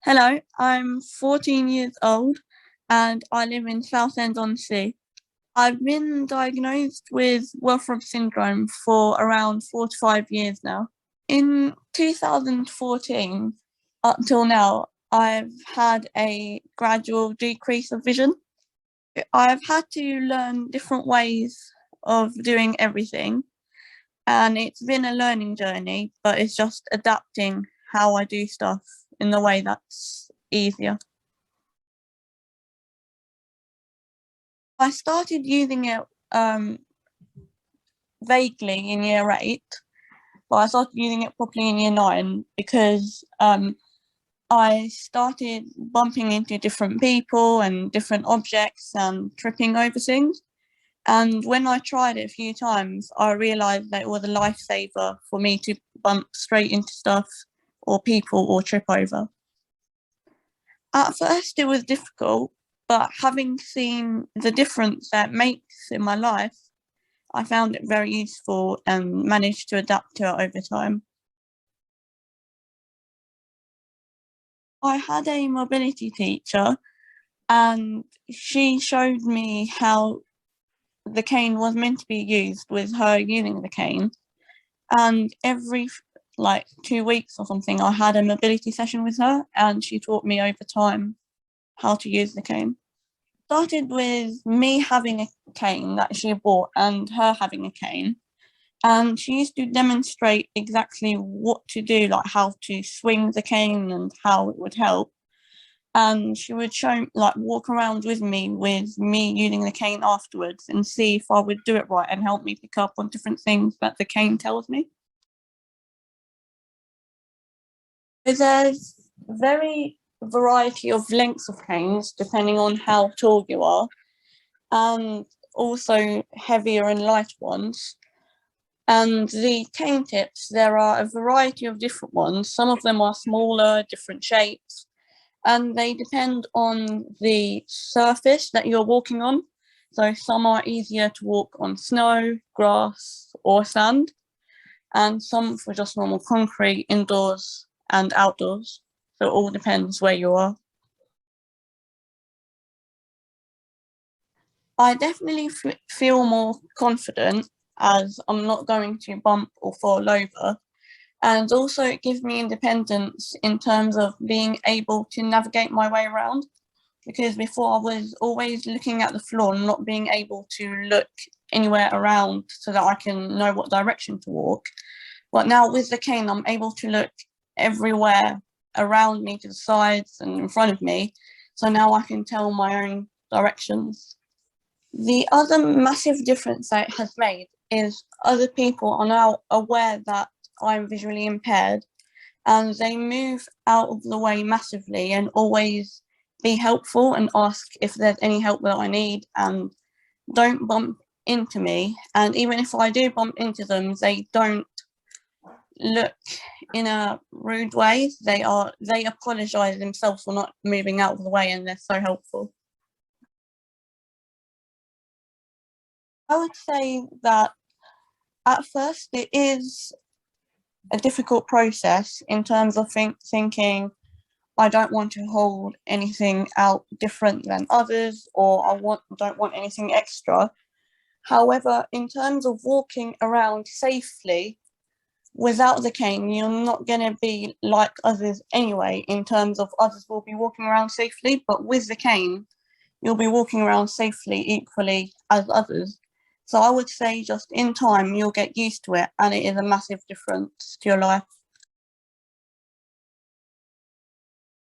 Hello, I'm 14 years old and I live in Southend-on-Sea. I've been diagnosed with Wolfram syndrome for around 4 to 5 years now. In 2014, up till now, I've had a gradual decrease of vision. I've had to learn different ways of doing everything, and it's been a learning journey, but it's just adapting how I do stuff in the way that's easier. I started using it vaguely in year 8, but I started using it properly in year 9 because I started bumping into different people and different objects and tripping over things. And when I tried it a few times, I realised that it was a lifesaver for me to bump straight into stuff or people or trip over. At first, it was difficult, but having seen the difference that it makes in my life, I found it very useful and managed to adapt to it over time. I had a mobility teacher and she showed me how the cane was meant to be used with her using the cane. And every 2 weeks or something, I had a mobility session with her and she taught me over time how to use the cane. Started with me having a cane that she bought and her having a cane. And she used to demonstrate exactly what to do, like how to swing the cane and how it would help. And she would walk around with me using the cane afterwards and see if I would do it right and help me pick up on different things that the cane tells me. There's very variety of lengths of canes depending on how tall you are, and also heavier and light ones. And the cane tips, there are a variety of different ones. Some of them are smaller, different shapes, and they depend on the surface that you're walking on. So some are easier to walk on snow, grass, or sand, and some for just normal concrete, indoors and outdoors. So it all depends where you are. I definitely feel more confident as I'm not going to bump or fall over. And also it gives me independence in terms of being able to navigate my way around. Because before I was always looking at the floor and not being able to look anywhere around so that I can know what direction to walk. But now with the cane, I'm able to look everywhere around me, to the sides and in front of me. So now I can tell my own directions. The other massive difference that it has made is other people are now aware that I'm visually impaired and they move out of the way massively and always be helpful and ask if there's any help that I need and don't bump into me. And even if I do bump into them, they don't look in a rude way. They apologise themselves for not moving out of the way, and they're so helpful. I would say that at first it is a difficult process in terms of thinking I don't want to hold anything out different than others, or don't want anything extra. However, in terms of walking around safely without the cane, you're not going to be like others anyway, in terms of others will be walking around safely, but with the cane, you'll be walking around safely equally as others. So I would say just in time, you'll get used to it and it is a massive difference to your life.